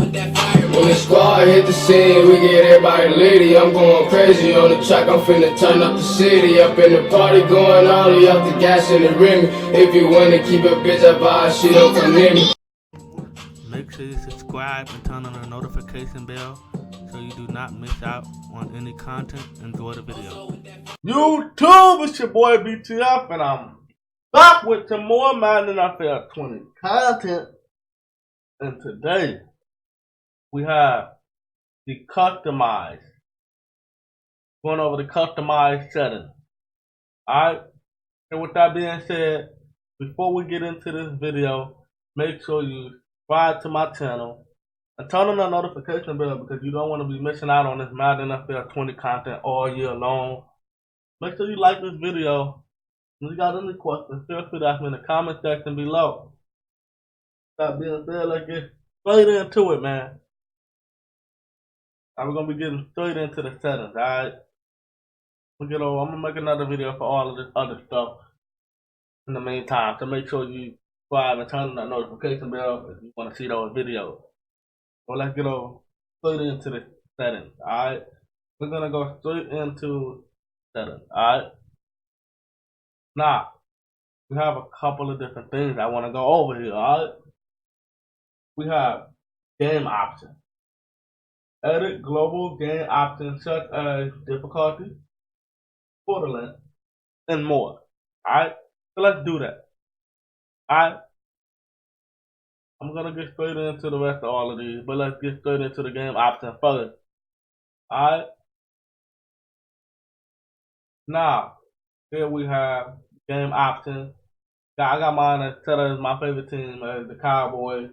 When the squad hit the scene, we get everybody litty. I'm going crazy on the track, I'm finna turn up the city. Up in the party going all the up the gas and the rim. If you wanna keep a bitch up, she don't come near me. Make sure you subscribe and turn on the notification bell so you do not miss out on any content. Enjoy the video. YouTube, it's your boy BTF, and I'm back with some more Madden NFL 20 content. And today, we have the customized. Going over the customized settings. Alright? And with that being said, before we get into this video, make sure you subscribe to my channel and turn on the notification bell because you don't want to be missing out on this Madden NFL 20 content all year long. Make sure you like this video. If you got any questions, feel free to ask me in the comment section below. That being said, let's get straight into it, man. Now we're gonna be getting straight into the settings, alright? I'm gonna make another video for all of this other stuff in the meantime. So make sure you subscribe and turn on that notification bell if you want to see those videos. So let's get over straight into the settings, alright? We're gonna go straight into settings, alright? Now, we have a couple of different things I want to go over here, alright? We have game options. Edit global game options such as difficulty, quarter length, and more. Alright? So let's do that. Alright? I'm gonna get straight into the rest of all of these, but let's get straight into the game option first. Alright? Now, here we have game options. I got mine set as my favorite team as the Cowboys.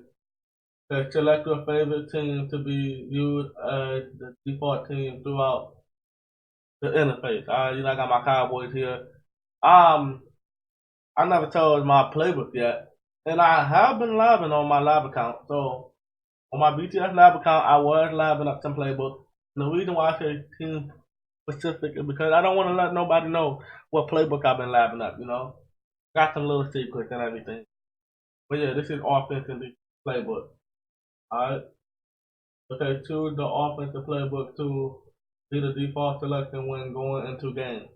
Select your favorite team to be used as the default team throughout the interface. Alright, I got my Cowboys here. I never chose my playbook yet, and I have been living on my lab account. So on my BTS lab account, I was living up some playbooks. And the reason why I say team specific is because I don't want to let nobody know what playbook I've been labbing up. Got some little secrets and everything. But yeah, this is offensive playbook. Alright. Okay, choose the offensive playbook to be the default selection when going into games.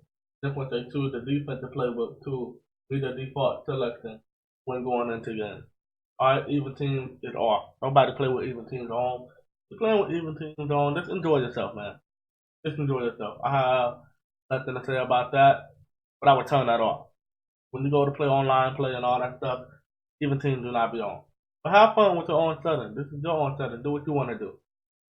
Then once they choose the defensive playbook to be the default selection when going into games. Alright, even teams is off. Nobody play with even teams on. If you're playing with even teams on, just enjoy yourself, man. Just enjoy yourself. I have nothing to say about that, but I would turn that off. When you go to play online, play and all that stuff, even teams do not be on. But have fun with your own setting. This is your own setting. Do what you want to do.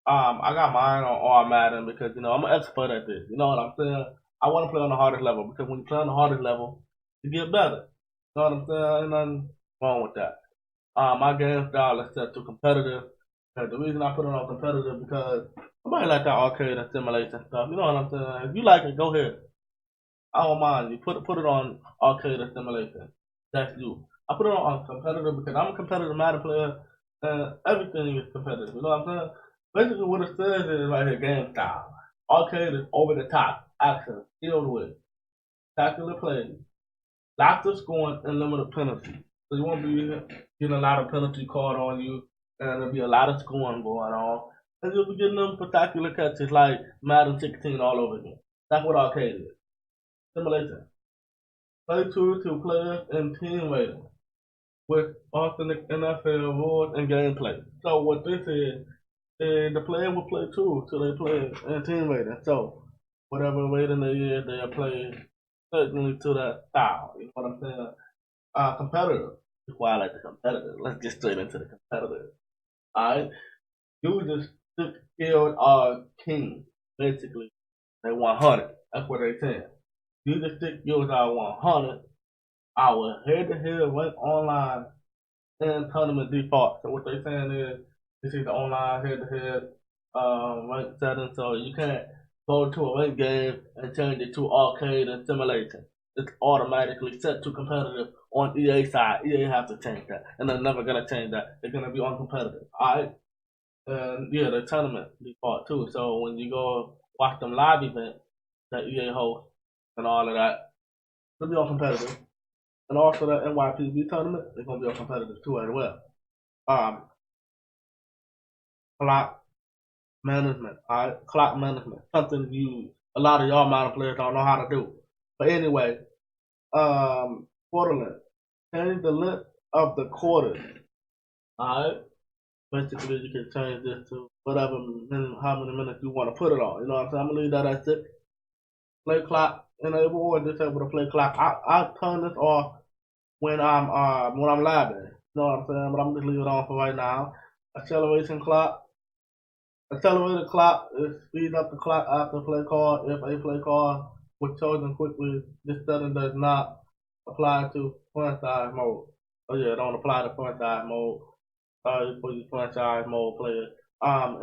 I got mine on all Madden because I'm an expert at this. You know what I'm saying? I want to play on the hardest level because when you play on the hardest level, you get better. You know what I'm saying? Ain't nothing wrong with that. My game style is set to competitive. And the reason I put it on competitive because nobody like that arcade and simulation stuff. You know what I'm saying? If you like it, go ahead. I don't mind. You put it on arcade and simulation. That's you. I put it on competitive because I'm a competitive Madden player and everything is competitive. You know what I'm saying? Basically what it says is right here, game style. Arcade is over the top, action, filled with spectacular plays, lots of scoring, and limited penalties. So you won't be getting a lot of penalty called on you, and there'll be a lot of scoring going on. And you'll be getting them spectacular catches like Madden 16 all over again. That's what arcade is. Simulation. Play 2 players and team rating with authentic NFL rules and gameplay. So what this is the player will play 2 till they play in team rating. So whatever rating they is, they'll play certainly to that style. You know what I'm saying? Competitive. That's why I like the competitive. Let's get straight into the competitive. Alright? Users skilled are king. Basically, they 100. That's what they saying. User stick skills are 100. Our head-to-head rank online and tournament default. So what they saying is this is the online head-to-head rank setting, so you can't go to a rank game and change it to arcade and simulation. It's automatically set to competitive on EA side. EA have to change that, and they're never gonna change that. They're gonna be on competitive. Alright, and yeah, the tournament default too. So when you go watch them live events that EA hosts and all of that, they'll be on competitive. And also that NYPB tournament, they're gonna be on competitive too as well. clock management. All right, clock management. Something a lot of y'all Madden players don't know how to do. But anyway, quarter length. Change the length of the quarters. Alright? Basically, you can change this to whatever how many minutes you want to put it on. You know what I'm saying? I'm gonna leave that as it. Play clock enable or disable the play clock. I turn this off when I'm labbing. You know what I'm saying? But I'm just leave it on for right now. Acceleration clock. Accelerated clock is speed up the clock after play call. If a play call was chosen quickly, this setting does not apply to coincide mode. Oh yeah, don't apply to coincide mode. Sorry for you coincide mode players.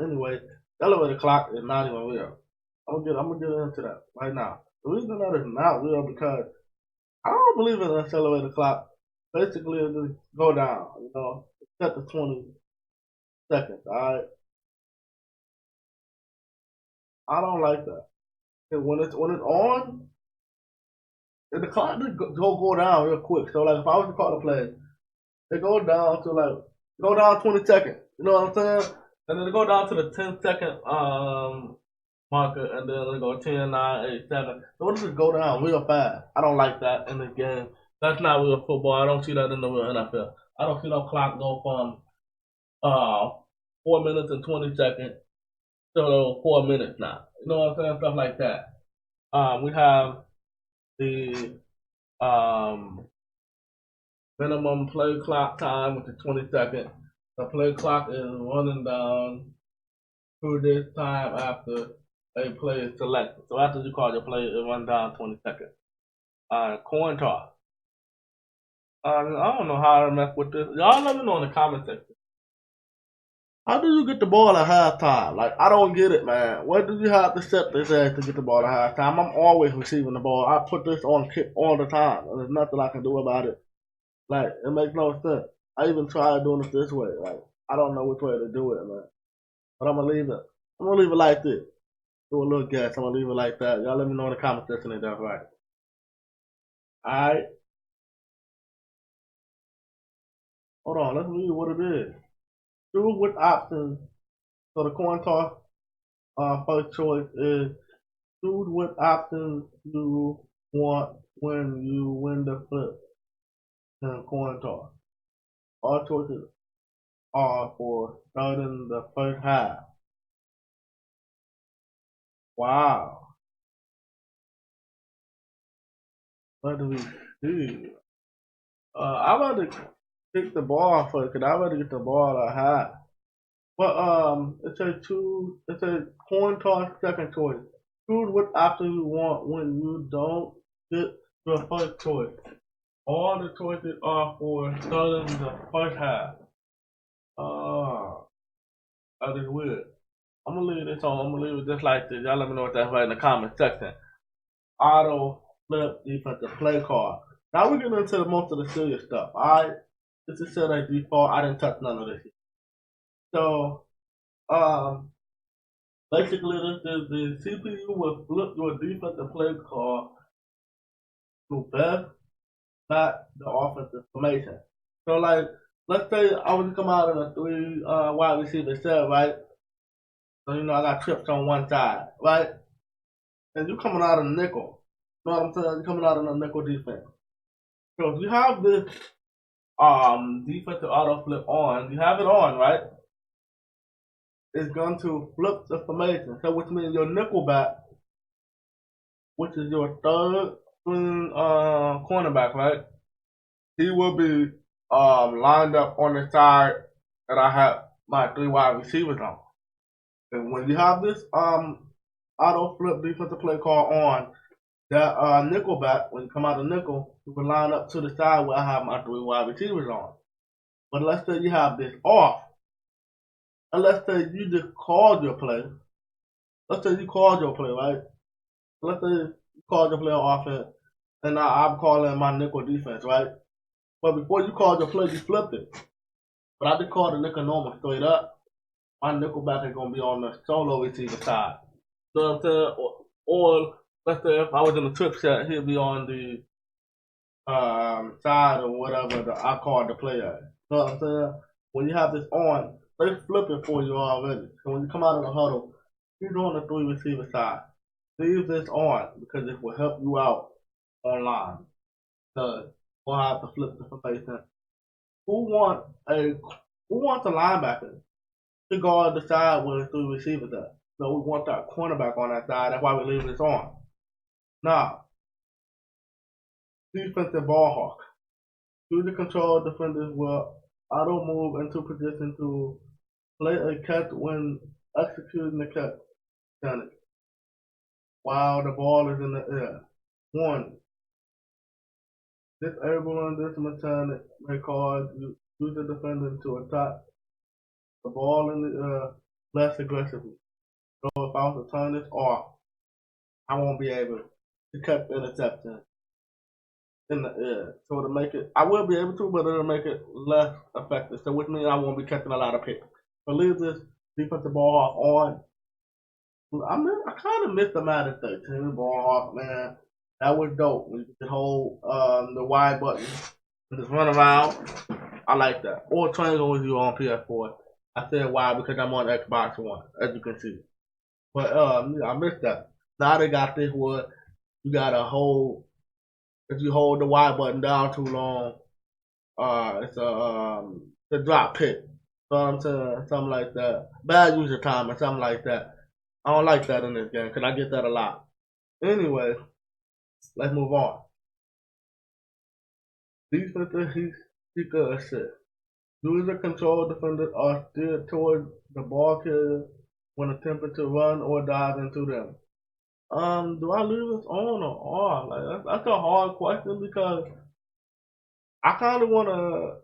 Anyway, elevator clock is not even real. I'm gonna get into that right now. The reason that is not real because I don't believe in an accelerated clock. Basically, it just go down. You know, set to 20 seconds. All right. I don't like that. And when it's on, the clock just go down real quick. So like if I was to call the play, it go down to 20 seconds. You know what I'm saying? And then it go down to the 10-second marker, and then it go 10, 9, 8, 7. So it just go down real fast. I don't like that in this game. That's not real football. I don't see that in the real NFL. I don't see no clock go from 4 minutes and 20 seconds to 4 minutes now. You know what I'm saying? Stuff like that. We have the minimum play clock time, which is 20 seconds. The play clock is running down through this time after a play is selected. So after you call your play, it runs down 20 seconds. Coin toss. I don't know how to mess with this. Y'all let me know in the comment section. How do you get the ball at halftime? Like, I don't get it, man. What do you have to set this as to get the ball at halftime? I'm always receiving the ball. I put this on kick all the time, and there's nothing I can do about it. Like, it makes no sense. I even tried doing it this way. Like, I don't know which way to do it, man. But I'm gonna leave it. I'm gonna leave it like this. Do a little guess. I'm gonna leave it like that. Y'all let me know in the comment section if that's right. Alright. Hold on, let's read what it is. Choose which options. So the coin toss first choice is choose what options you want when you win the flip in coin toss. All choices are for starting the first half. Wow. What do we see? I'd rather kick the ball first, because I'd rather get the ball at half. But it says coin toss second choice. Choose what option you want when you don't get the first choice. All the choices are for starting the first half. That is weird. I'm gonna leave this on. I'm gonna leave it just like this. Y'all let me know what that's right in the comment section. Auto flip defensive play card. Now we're getting into most of the serious stuff. Alright? This is set as default. I didn't touch none of this. So basically this is the CPU will flip your defensive play card to best match the offensive formation. So like let's say I was to come out in a 3 wide receiver set, right? So you know I got trips on one side, right? And you coming out of nickel. You know what I'm saying? You're coming out in a nickel defense. So if you have this defensive auto flip on, you have it on, right? It's going to flip the formation. So which means your nickel back, which is your third string cornerback, right? He will be lined up on the side that I have my 3 wide receivers on. And when you have this auto flip defensive play call on, that nickel back, when you come out of nickel, you will line up to the side where I have my 3 wide receivers on. But let's say you have this off, and let's say you just called your play. Let's say you called your play, right? Let's say you called your play on offense, and now I'm calling my nickel defense, right? But before you called your play, you flipped it. But I just called the nickel normal straight up. My nickel back is going to be on the solo receiver side. You know what I'm saying? Or let's say if I was in the trip set, he'd be on the side or whatever that I called the play at. You know what I'm saying? When you have this on, they flip it for you already. So when you come out of the huddle, you're doing the 3 receiver side. Leave this on because it will help you out online. Because we'll have to flip the formation. Who wants a linebacker to guard the side where the 3 receivers are? So we want that cornerback on that side. That's why we leave this on. Now, defensive ball hawk. Do the control defenders will auto move into position to play a catch when executing the catch mechanic while the ball is in the air. Warning. Disabling this mechanic may cause user defender to attack the ball in the air less aggressively. So if I was to turn this off, I won't be able to catch the interception in the air. So to make it, I will be able to, but it'll make it less effective. So which means I won't be catching a lot of picks. But leave this defensive ball hawk on. I kind of miss the Madden 13 ball hawk, man. That was dope. We could hold the Y button and just run around. I like that. Or triangle with you on PS4. I said Y because I'm on Xbox One, as you can see. But I missed that. Now they got this where you gotta hold. If you hold the Y button down too long, it's a drop pick. You know what I'm saying? Something like that. Bad user time or something like that. I don't like that in this game because I get that a lot. Anyway, let's move on. Defensive seeker assist. User control defenders are steered toward the ball carrier when attempting to run or dive into them. Do I leave this on or off? Like that's a hard question because I kind of want to.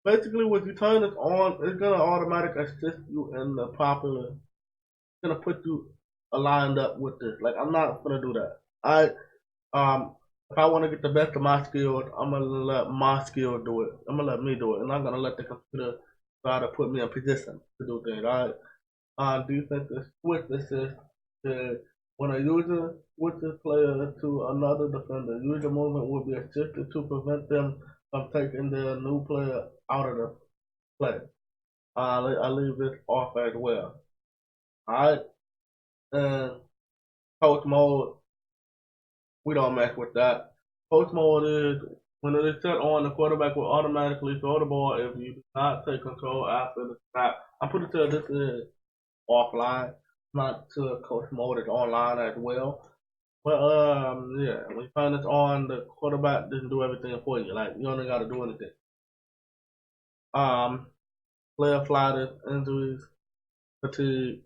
Basically, when you turn this on, it's gonna automatically assist you in the popular. It's gonna put you aligned up with this. Like I'm not gonna do that. If I want to get the best of my skills, I'm gonna let my skill do it. I'm gonna let me do it, and I'm gonna let the computer try to put me in position to do things. All right. Defensive switch assist. When a user switches player to another defender, user movement will be assisted to prevent them from taking their new player out of the play. I leave this off as well. Alright, and coach mode, we don't mess with that. Coach mode is when it is set on, the quarterback will automatically throw the ball if you do not take control after the snap. I'm pretty sure this is offline. Not sure coach mode is online as well. But yeah, when you find this on, the quarterback doesn't do everything for you. Like you only got to do anything. Player flight injuries, fatigue,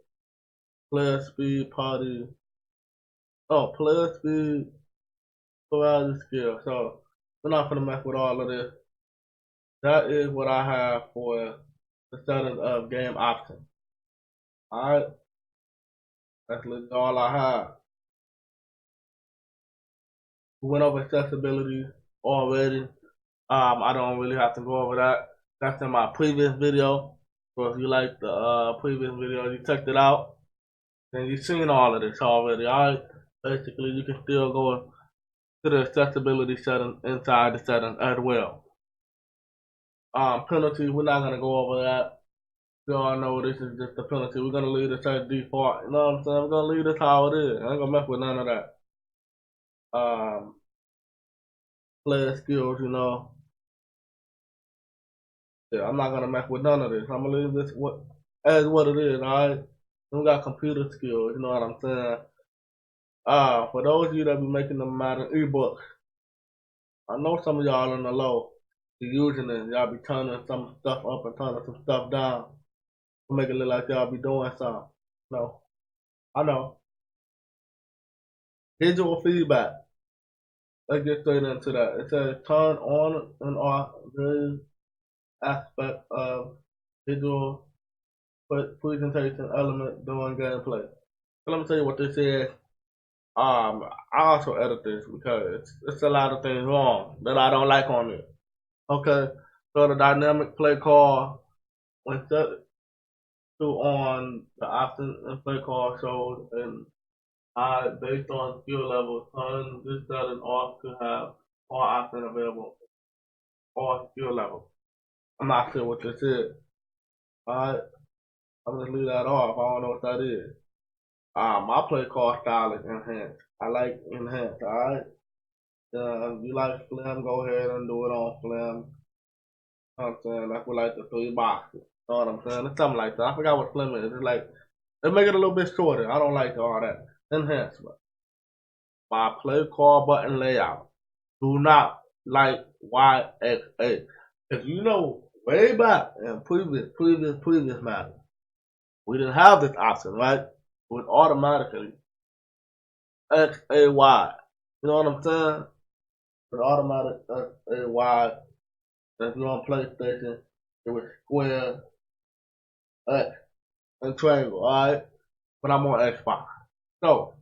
player speed, party. Oh, player speed, variety skill. So we're not gonna mess with all of this. That is what I have for the settings of game options. Alright, that's literally all I have. We went over accessibility already. I don't really have to go over that. That's in my previous video. So if you like the previous video, you checked it out, then you've seen all of this already. Alright, basically you can still go to the accessibility setting inside the setting as well. Penalty, we're not gonna go over that. You all know this is just a penalty. We're gonna leave this as default. You know what I'm saying? We're gonna leave this how it is. I ain't gonna mess with none of that. Player skills, you know. Yeah, I'm not gonna mess with none of this. I'm gonna leave this as what it is, alright? We got computer skills, you know what I'm saying? For those of you that be making the Madden ebooks, I know some of y'all in the low be using it. Y'all be turning some stuff up and turning some stuff down to make it look like y'all be doing something. No, I know. Visual feedback. Let's get straight into that. It says turn on and off various aspect of visual presentation element during gameplay. So let me tell you what this is. I also edit this because it's a lot of things wrong that I don't like on it. Okay, so the dynamic play call when set to on the option and play call shows and based on skill level, turn this setting off to have all options available or skill level. I'm not sure what this is. Alright, I'm gonna leave that off. I don't know what that is. My play call style is enhanced. I like enhanced, alright? If you like Slim, go ahead and do it on Slim. You know what I'm saying? Like we like the 3 boxes. You know what I'm saying? It's something like that. I forgot what Slim is. It's like, they make it a little bit shorter. I don't like all that enhancement. My play call button layout. Do not like YXA. If you know way back in previous Madden, we didn't have this option, right? It was automatically XAY. You know what I'm saying? It's automatic XAY. If you're on PlayStation, it was square, X, and triangle, alright? But I'm on Xbox. So,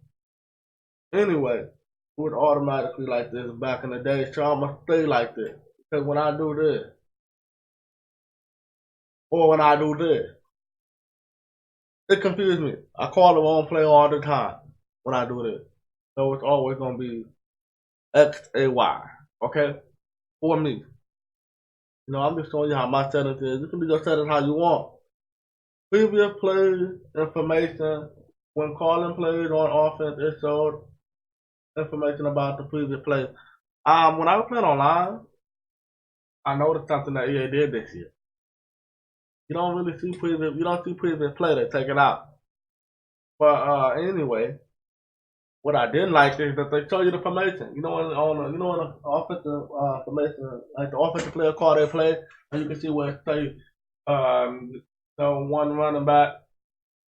anyway, it was automatically like this back in the day, so I'm gonna stay like this. Because when I do this, or when I do this, it confuses me. I call the wrong play all the time when I do this. So it's always gonna be XAY. Okay? For me. You know, I'm just showing you how my settings is. You can do your settings how you want. Previous plays information. When calling plays on offense, it showed information about the previous play. When I was playing online, I noticed something that EA did this year. You don't really see previous play, they take it out. But anyway, what I didn't like is that they show you the formation. You know, in the offensive formation, like the offensive player call they play, and you can see where it say, one running back,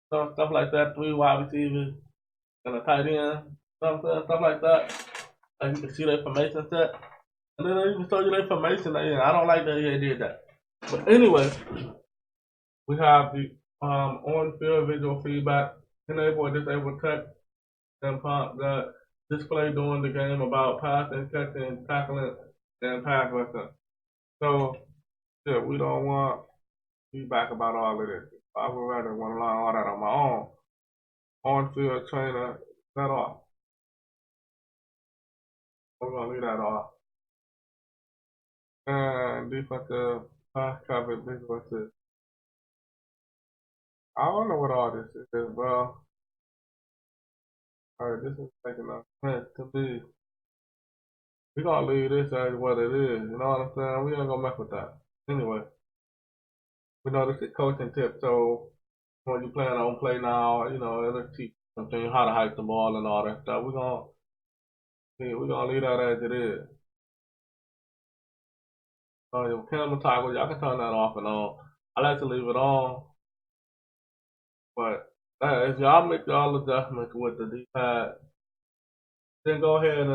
stuff like that, 3 wide receivers, and a tight end, stuff like that. And you can see the information set, and then they even show you the information. I don't like that they did that. But anyway, we have the on-field visual feedback, enable or disable text and the display during the game about passing, catching, tackling, and pass rushing. So, yeah, we don't want feedback about all of this. I would rather want to learn all that on my own. On-field trainer, that off. We're going to leave that off. And defensive pass coverage visual assist. I don't know what all this is, bro. Alright, this is making no sense to me. We're gonna leave this as what it is, you know what I'm saying? We ain't gonna mess with that. Anyway, we know this is coaching tip, so when you plan on play now, you know, it'll teach something how to hike the ball and all that stuff. We're gonna leave that as it is. Your camera toggle, y'all can turn that off and on. I like to leave it on, but if y'all make y'all adjustments with the D-pad, then go ahead and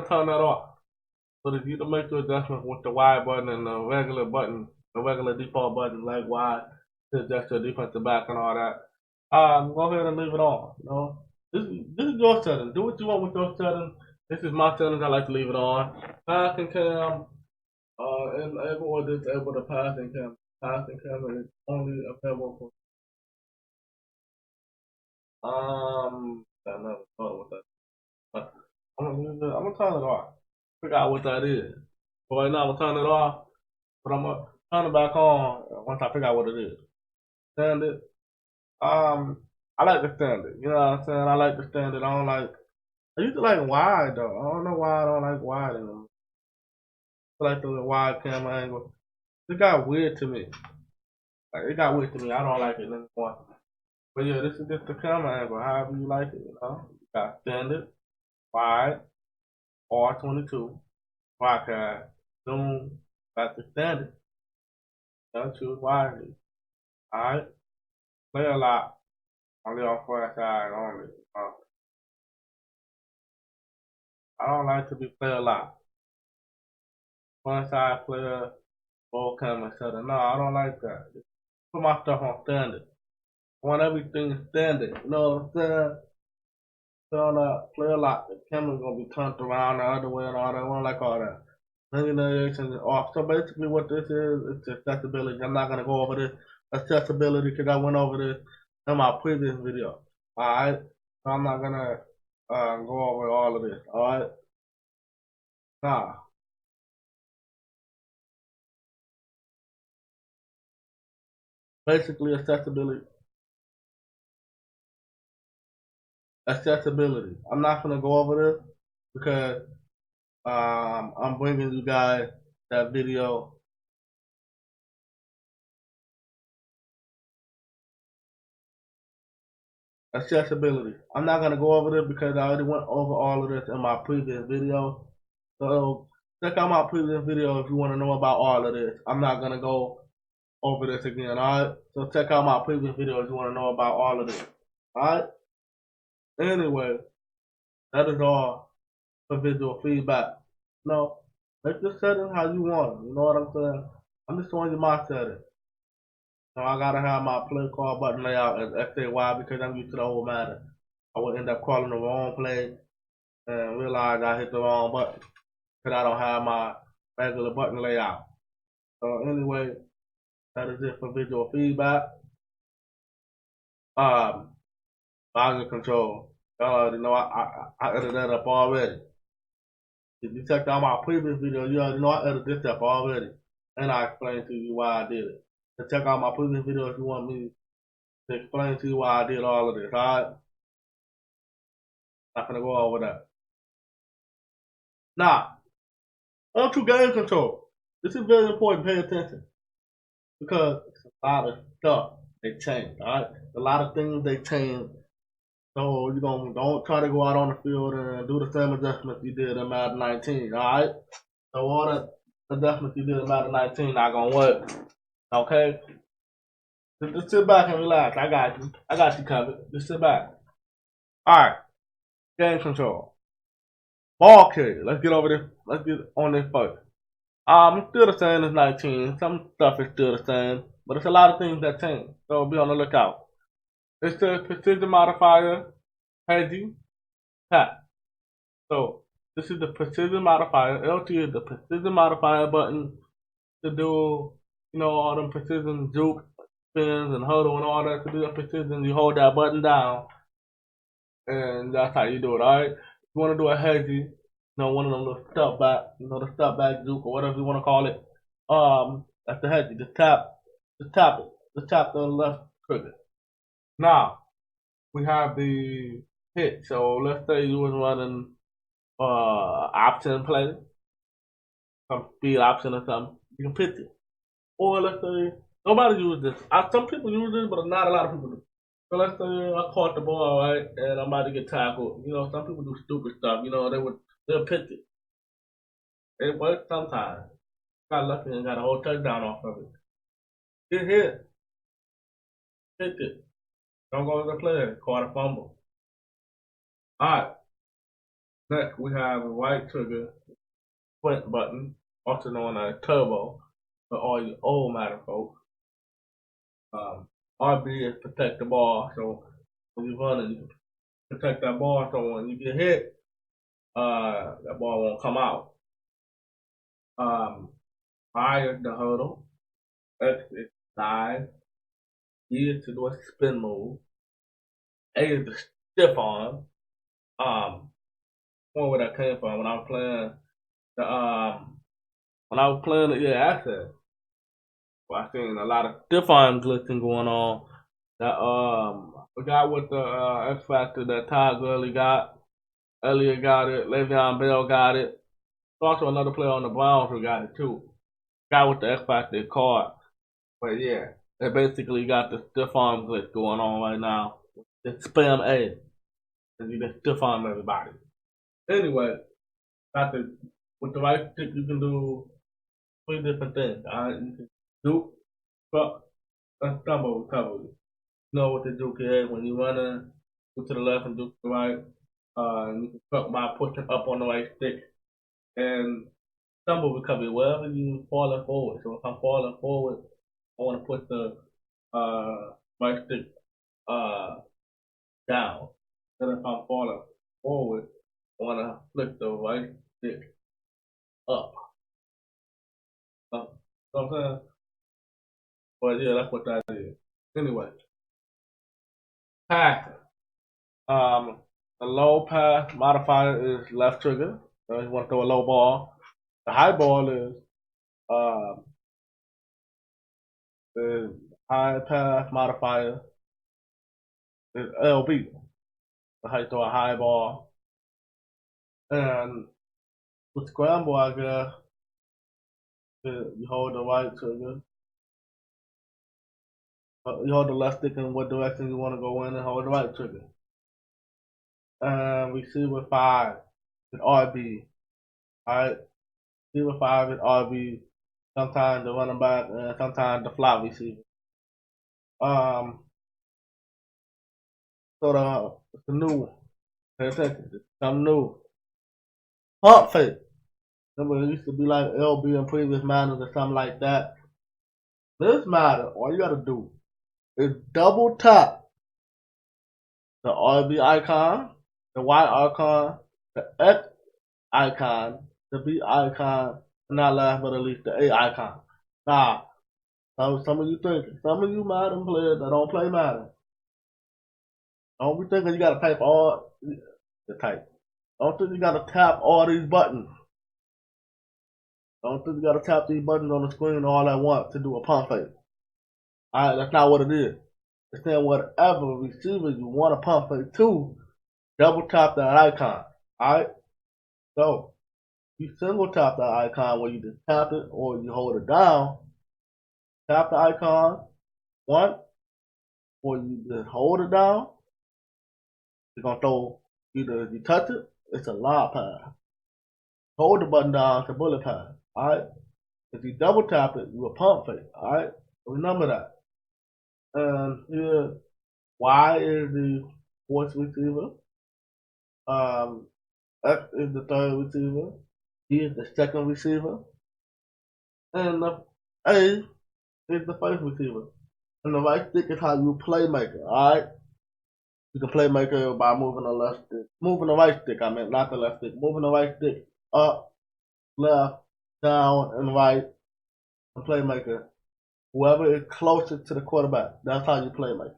turn that off. So that you can make your adjustments with the Y button and the regular button, the regular default button like Y to adjust your defensive back and all that. Go ahead and leave it on. You know, this is your settings. Do what you want with your settings. This is my settings. I like to leave it on. Passing cam, enable or disable the passing cam. Passing cam is only available for I never thought with that. But I'm gonna turn it off. Figure out what that is. But right now I'm gonna turn it off. But I'm gonna turn it back on once I figure out what it is. Standard. I like the standard. You know what I'm saying? I like the standard. I don't like. I used to like wide though. I don't know why I don't like wide anymore. I like the wide camera angle. It got weird to me. Like it got weird to me. I don't like it anymore. But yeah, this is just the camera angle. However you like it, you know. You got standard, wide, R22, podcast, zoom. Got the standard. Don't choose wisely. Alright. Play a lot. Only on far side only. I don't like to be play a lot. One side player, both camera setter. No, I don't like that. Put my stuff on standard. I want everything standard. You know what I'm saying? So play a lot. The camera's gonna be turned around the other way and all that. I don't like all that. Lineation is off. So basically what this is accessibility. I'm not gonna go over this accessibility because I went over this in my previous video. Alright? So I'm not gonna go over all of this. Alright? Nah. basically accessibility. Accessibility. I'm not gonna go over this because I'm bringing you guys that video. Accessibility. I'm not gonna go over this because I already went over all of this in my previous video. So check out my previous video if you want to know about all of this. I'm not gonna go over this again. Alright. So check out my previous video if you want to know about all of this. Alright. Anyway, that is all for visual feedback. No, make the setting how you want it. You know what I'm saying? I'm just showing you my setting. So I gotta have my play call button layout as XAY because I'm used to the old Madden. I would end up calling the wrong play and realize I hit the wrong button because I don't have my regular button layout. So anyway, that is it for visual feedback. Volume control. Y'all already know I edited that up already. If you checked out my previous video, you already know I edited this up already. And I explained to you why I did it. So check out my previous video if you want me to explain to you why I did all of this, alright? Not gonna go over that. Now, on to game control. This is very important, pay attention. Because it's a lot of stuff they changed, alright? A lot of things they changed. So you don't try to go out on the field and do the same adjustments you did in Madden 19, alright? So all the adjustments you did in Madden 19 not gonna work. Okay? Just sit back and relax. I got you. I got you covered. Just sit back. Alright. Game control. Ball carrier. Let's get over this. Let's get on this first. It's still the same as 19. Some stuff is still the same, but it's a lot of things that change. So be on the lookout. It's the precision modifier, heavy, tap. So this is the precision modifier. LT is the precision modifier button to do, all them precision juke, spins, and huddle and all that. To do the precision, you hold that button down, and that's how you do it. All right. If you want to do a heavy, one of them little step back, the step back juke or whatever you want to call it. That's the heavy. Just tap it. Just tap the left trigger. Now we have the hit. So let's say you was running option play, some speed option or something. You can pitch it. Or let's say nobody uses this. Some people use this, but not a lot of people do. So let's say I caught the ball, right, and I'm about to get tackled. Some people do stupid stuff. They'll pitch it. It works sometimes. Got lucky and got a whole touchdown off of it. Get hit. Pitch it. Don't go to the player. Caught a fumble. Alright. Next we have a right trigger sprint button, also known as turbo, for all you old Madden folks. RB is protect the ball, so when you're running, you protect that ball, so when you get hit, that ball won't come out. I is the hurdle, X is dive, E is to do a spin move, A is the stiff arm. Where that came from when I was playing the access. Well, I seen a lot of stiff arm glitching going on. That I forgot what the X Factor that Todd Gurley got. Elliott got it. Le'Veon Bell got it. Also another player on the Browns who got it too. Guy with the X Factor card. But yeah, they basically got the stiff arm glitch going on right now. It's spam A. And you just stiff arm everybody. Anyway, with the right stick you can do 3 different things. Alright, you can juke, truck, and stumble recovery. What the juke is when you're running, go to the left and juke to the right. And you can truck by pushing up on the right stick. And stumble recovery, wherever you falling forward. So if I'm falling forward, I want to put the right stick down. Then if I'm falling forward, I want to flip the right stick up. You know what I'm saying? But yeah, that's what that is. Anyway, passing. The low pass modifier is left trigger. So you want to throw a low ball. The high ball is high pass modifier is LB. So how you throw a high ball. And with scramble, I guess, you hold the right trigger. You hold the left stick in what direction you want to go in and hold the right trigger. And receiver 5 is RB. Alright? Receiver 5 is RB. Sometimes the running back and sometimes the fly receiver. So it's the new one. Pay attention. It's something new. Pump fake. Remember, it used to be like LB in previous Maddens or something like that. This Madden, all you gotta do is double tap the RB icon, the Y icon, the X icon, the B icon, and not last but at least the A icon. Now, some of you thinking, some of you Madden players that don't play Madden, don't be thinking you gotta type all the type. Don't think you gotta tap all these buttons. Don't think you gotta tap these buttons on the screen all at once to do a pump fake. Alright, that's not what it is. It's saying whatever receiver you want to pump fake to, double tap that icon. Alright? So you single tap that icon where you just tap it or you hold it down. Tap the icon once, or you just hold it down. You're gonna throw either if you touch it, it's a lob pass. Hold the button down, it's a bullet pass. Alright? If you double tap it, you a pump fake. Alright? Remember that. And here Y is the fourth receiver. X is the third receiver. D is the second receiver. And the A is the first receiver. And the right stick is how you playmaker, alright? You can playmaker by moving the left stick. Moving the right stick, I meant, not the left stick. Moving the right stick up, left, down, and right. And playmaker. Whoever is closest to the quarterback, that's how you playmaker.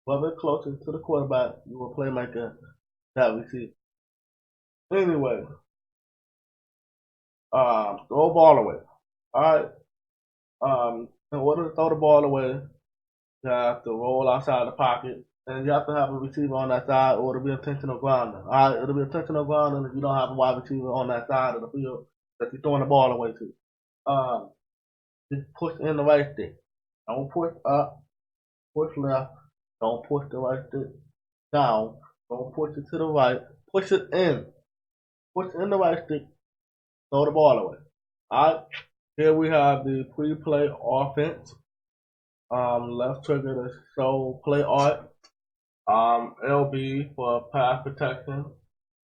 Whoever is closest to the quarterback, you will playmaker that receiver. Anyway, throw a ball away. Alright. In order to throw the ball away, you have to roll outside the pocket, and you have to have a receiver on that side, or it'll be intentional grounding. Alright, it'll be intentional grounding if you don't have a wide receiver on that side of the field that you're throwing the ball away to. Just push in the right stick. Don't push up, push left. Don't push the right stick down. Don't push it to the right. Push it in. Push in the right stick. Throw the ball away. Alright. Here we have the pre-play offense. Left trigger to show play art. LB for pass protection.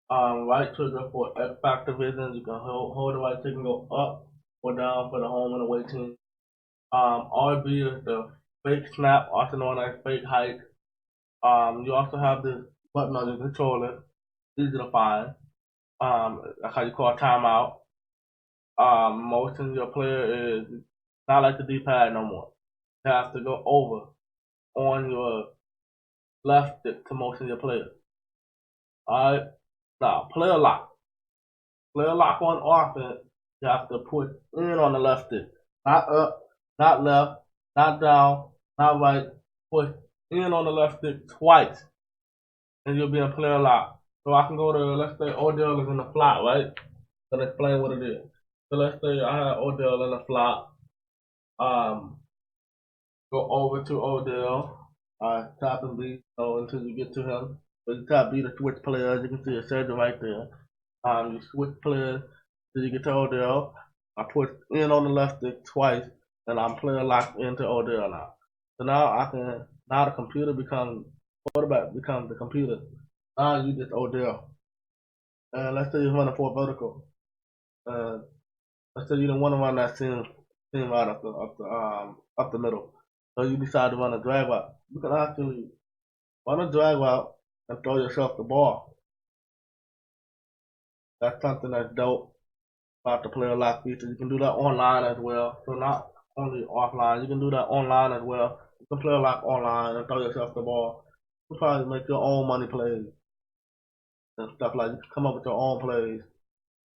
Right trigger for X factor vision. You can hold the right trigger and go up or down for the home and away team. RB is the fake snap, also known as fake hike. You also have this button on your controller, easy to find. That's how you call timeout. Motion your player is not like the D-pad no more. You have to go over on your left stick to motion your player. Alright? Now, player lock. Player lock on offense, you have to push in on the left stick. Not up, not left, not down, not right. Push in on the left stick twice, and you'll be in player lock. So I can go to, let's say Odell is in the flat, right? And explain what it is. So let's say I have Odell in the flat. Go over to Odell. Tap and B until you get to him. So you tap B to switch players. You can see it says it right there. You switch players till you get to Odell. I push in on the left stick twice, and I'm player locked into Odell now. So now the computer becomes, quarterback becomes the computer. Now you just Odell. And let's say you're running for a vertical. Let's say you don't want to run that seam right up the middle. So you decide to run a drag route. You can actually run a drag route and throw yourself the ball. That's something that's dope about the player lock feature. You can do that online as well. So not only offline, you can do that online as well. You can player lock online and throw yourself the ball. You can probably make your own money plays and stuff like that. You can come up with your own plays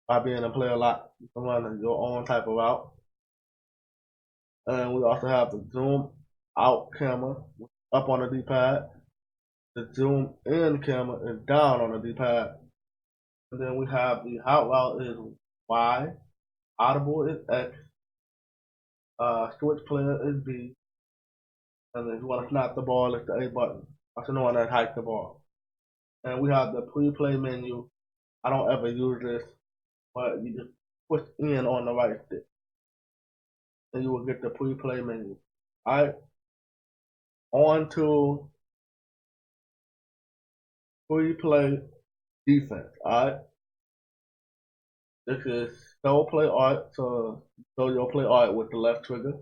by being a player lock. You can run your own type of route. And we also have the zoom out camera up on the D-pad. The zoom in camera is down on the D-pad. And then we have the hot route is Y, audible is X, switch player is B, and then if you want to snap the ball, it's the A button. That's the one that hikes the ball. And we have the pre-play menu. I don't ever use this, but you just push in on the right stick, and you will get the pre-play menu. All right, on to pre-play defense. All right, this is show play art, so show your play art with the left trigger.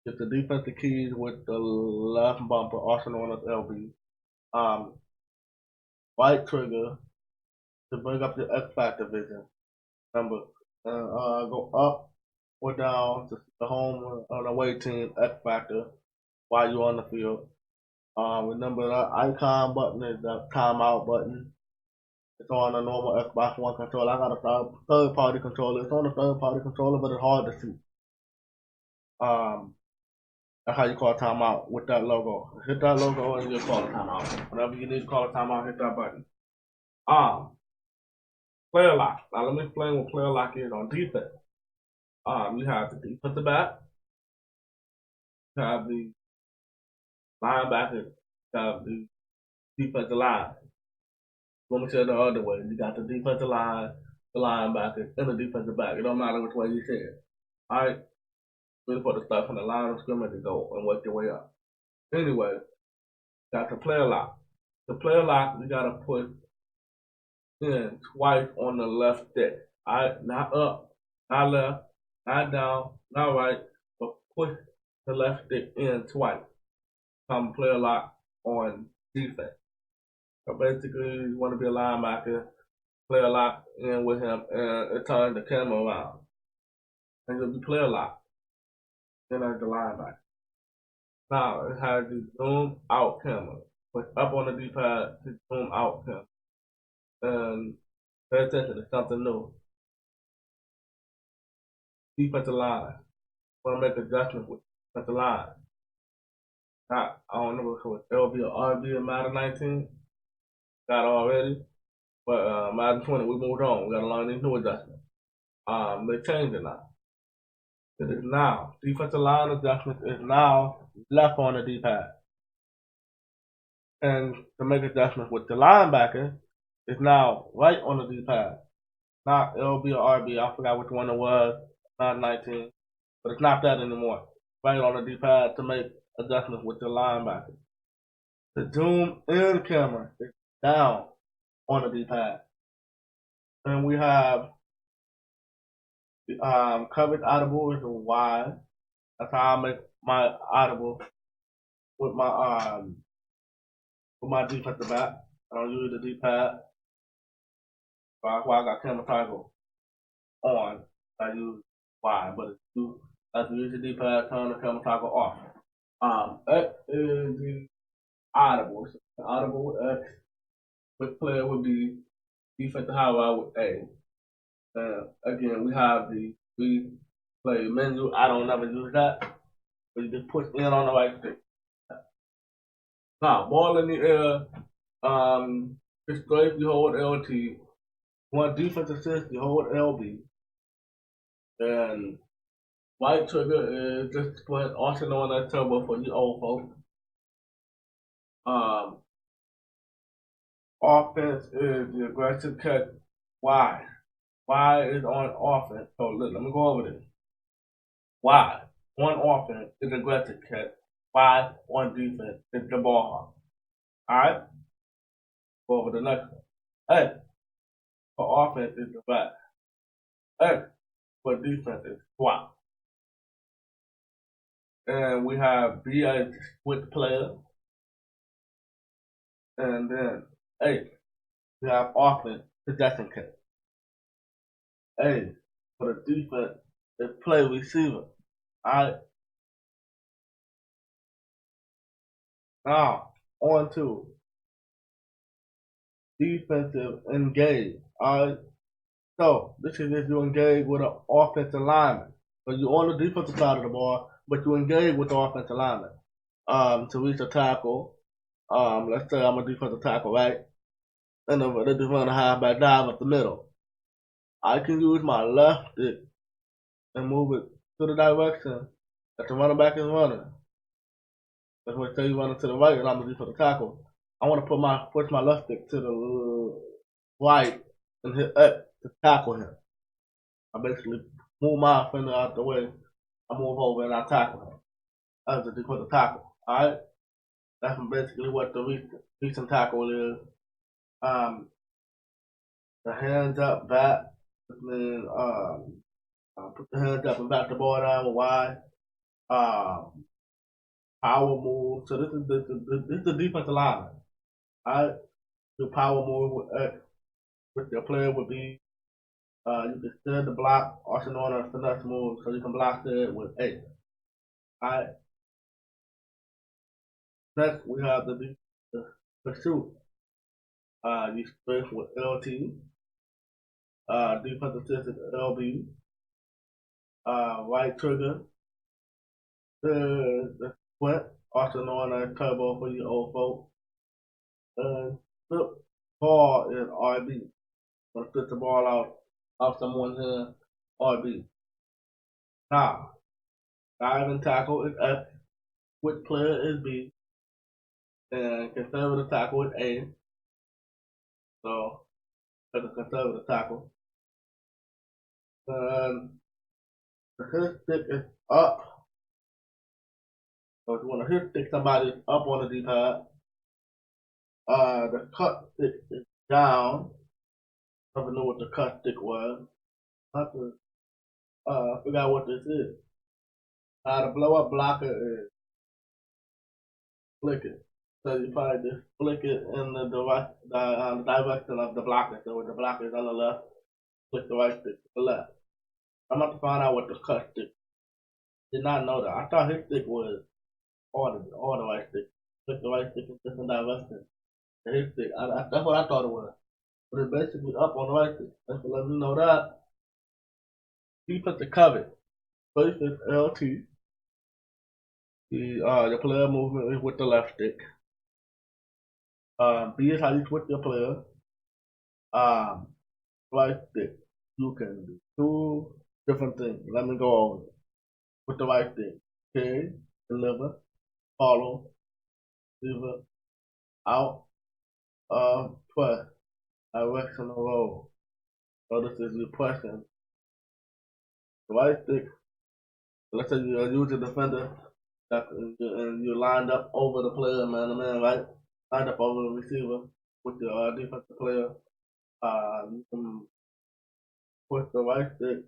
Get the defensive keys with the left bumper, also known as LB. Right trigger to bring up the X factor vision. Remember, go up or down to the home or away team X factor while you're on the field. Remember that icon button is the timeout button. It's on a normal Xbox One controller. I got a third party controller. It's on a third party controller, but it's hard to see. That's how you call a timeout with that logo. Hit that logo and you'll call a timeout. Whenever you need to call a timeout, hit that button. Player lock. Now let me explain what player lock is on defense. You have the defensive back, you have the linebacker, you have the defensive line. Let me say it the other way. You got the defensive line, the linebacker, and the defensive back. It don't matter which way you say it. Alright? Really put the stuff from the line of scrimmage to go and work your way up. Anyway, got the player lock. The player lock, you gotta put in twice on the left stick. Alright, not up, not left, not down, not right, but push the left stick in twice. Come player lock on defense. So basically, you want to be a linebacker, player lock in with him, and it turns the camera around. And you'll be player lock in as the linebacker. Now, it has the zoom out camera. Push up on the D-pad to zoom out camera. And pay attention to something new. Defensive line. Want to make adjustments with defensive line. I don't know if it was LB or RB in Madden 19. Got it already. But Madden 20, we moved on. We got to learn these new adjustments. They changed it now. It is now. Defensive line adjustments is now left on the D-pad. And to make adjustments with the linebacker, it's now right on the D-pad. Not LB or RB. I forgot which one it was. Not 19. But it's not that anymore. Right on the D-pad to make adjustments with the linebacker. The zoom in camera is down on the D-pad. And we have coverage audible is a Y. That's how I make my audible with my defensive back. I don't use the D-pad. That's why I got camera toggle on. I use Y, but if you use the D-pad, turn the camera toggle off. X is the audible. So the audible with X. Which player would be defensive high route with A. Again, we have the play menu. I don't never use that. But you just push in on the right stick. Now, ball in the air. It's straight, you hold LT. One defense assist, you hold LB. And right trigger is just sprint, also known as turbo for you old folks. Offense is the aggressive catch. Y. Y is on offense. So look, let me go over this. Y on offense is aggressive catch. Y on defense is the ball hawk. Alright? Go over the next one. A for offense is the back. X for defense is swap. And we have B as switch player. And then A, we have offense, possession catch. A, for the defense, is play receiver. Alright? Now, on to defensive engage. Alright? So, this is if you engage with an offensive lineman. So you're on the defensive side of the ball, but you engage with the offensive lineman. to reach a tackle. Let's say I'm a defensive tackle, right? And the defender halfback dive up the middle. I can use my left stick and move it to the direction that the running back is running. That's what say you running to the right and I'm a defensive tackle. I want to push my left stick to the right and hit X to tackle him. I basically move my offender out the way. I move over and I tackle him. That's the defensive tackle. Alright? That's basically what the recent tackle is. The hands up back. Then put the hands up and back the ball down with wide. Power move. So this is the defensive lineman. Alright? The power move with your player would be you can steer the block, also known as finesse move, so you can block it with 8. Alright. Next we have the pursuit. You space with LT, defensive assistant LB, right trigger, the sprint, also known as turbo for you old folks. Flip ball is RB. Gonna flip the ball out off someone's hand, RB. Now, dive and tackle is X, quick player is B, and conservative tackle is A. So that's a conservative tackle. And the hit stick is up. So if you want to hit stick somebody up on the D-pad, the cut stick is down. I don't know what the cut stick was. I have to figure out what this is. The blow up blocker is flick it. So you probably just flick it in the direction of the blocker. So when the blocker is on the left, flick the right stick to the left. I'm about to find out what the cut stick. Did not know that. I thought his stick was all the right stick. Flick the right stick in different directions. His stick. That's what I thought it was. But it's basically up on the right stick. That's what let me know that. Defensive cover. First is LT. Your player movement is with the left stick. B is how you switch your player. Right stick. You can do 2 different things. Let me go over it. With the right stick. Carry, deliver, follow, deliver, out, press, directional roll. So this is you pressing the right stick. Let's say you're using defender and you're lined up over the player, man to man, right? Lined up over the receiver with your defensive player. You can push the right stick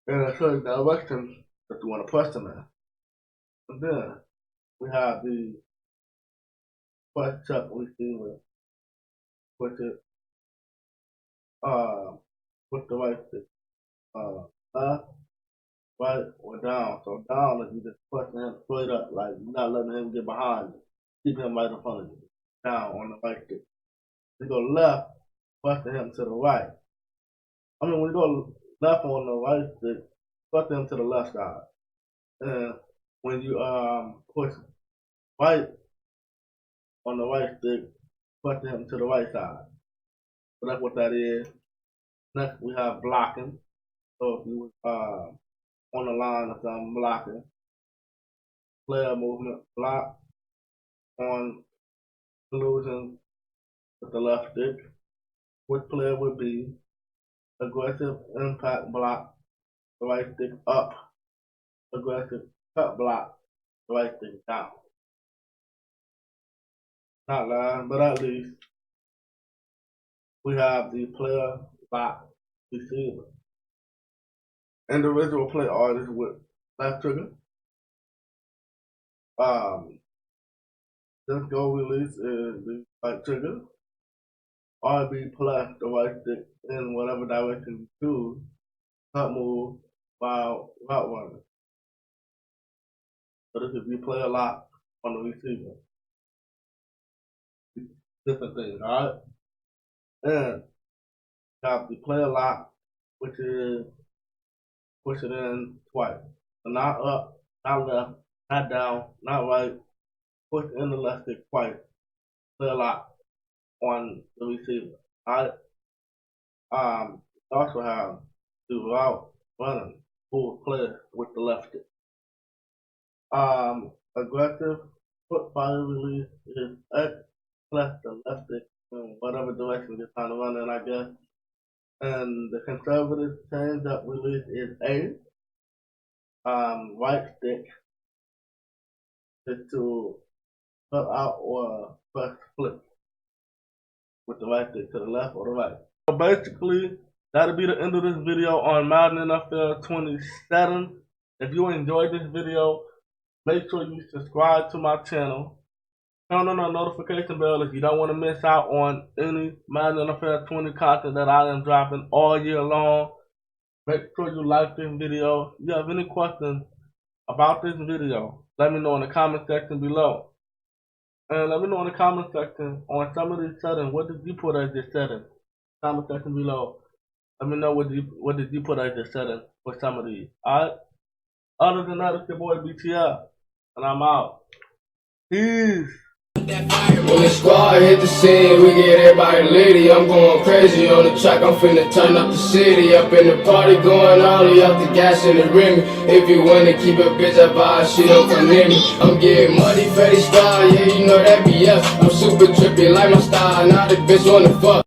in a certain direction that you want to press them in. And then we have the press check receiver, push it with the right stick. Left, right, or down. So down is you just pressing him straight up, like you're not letting him get behind you. Keep him right in front of you. Down on the right stick. You go left, pressing him to the right. I mean, when you go left on the right stick, pressing him to the left side. And when you push right on the right stick, pressing him to the right side. So that's what that is. Next, we have blocking. So if you on the line of something blocking, player movement, block on collusion with the left stick, which player would be aggressive impact block, the right stick up, aggressive cut block, the right stick down. Not last but at least, we have the player block receiver. Individual play artists with left trigger. This go release is the right trigger. RB plus the right stick in whatever direction you choose. Cut move while route running. So this is you play a lot on the receiver. Different things, alright? And you have the play a lot, which is push it in twice. So not up, not left, not down, not right. Push in the left stick twice. Clear lock on the receiver. Alright. Also have the route running full clear with the left stick. Aggressive foot body release is X plus the left stick in whatever direction you're trying to run in, I guess. And the conservative change up release is A. Right stick is to cut out or press flip with the right stick to the left or the right. So basically, that'll be the end of this video on Madden NFL 27. If you enjoyed this video, make sure you subscribe to my channel. Turn on the notification bell if you don't want to miss out on any Madden NFL 20 content that I am dropping all year long. Make sure you like this video. If you have any questions about this video, let me know in the comment section below. And let me know in the comment section on some of these settings. What did you put as your setting? Comment section below. Let me know what did you put as your setting for some of these. Alright? Other than that, it's your boy BTF. And I'm out. Peace. When the squad hit the scene, we get everybody litty. I'm going crazy on the track, I'm finna turn up the city. Up in the party, going all the up the gas and the rim. If you wanna keep a bitch up high, she don't come near me. I'm getting muddy, fatty squad, yeah, you know that BF. I'm super trippy like my style, now the bitch wanna fuck.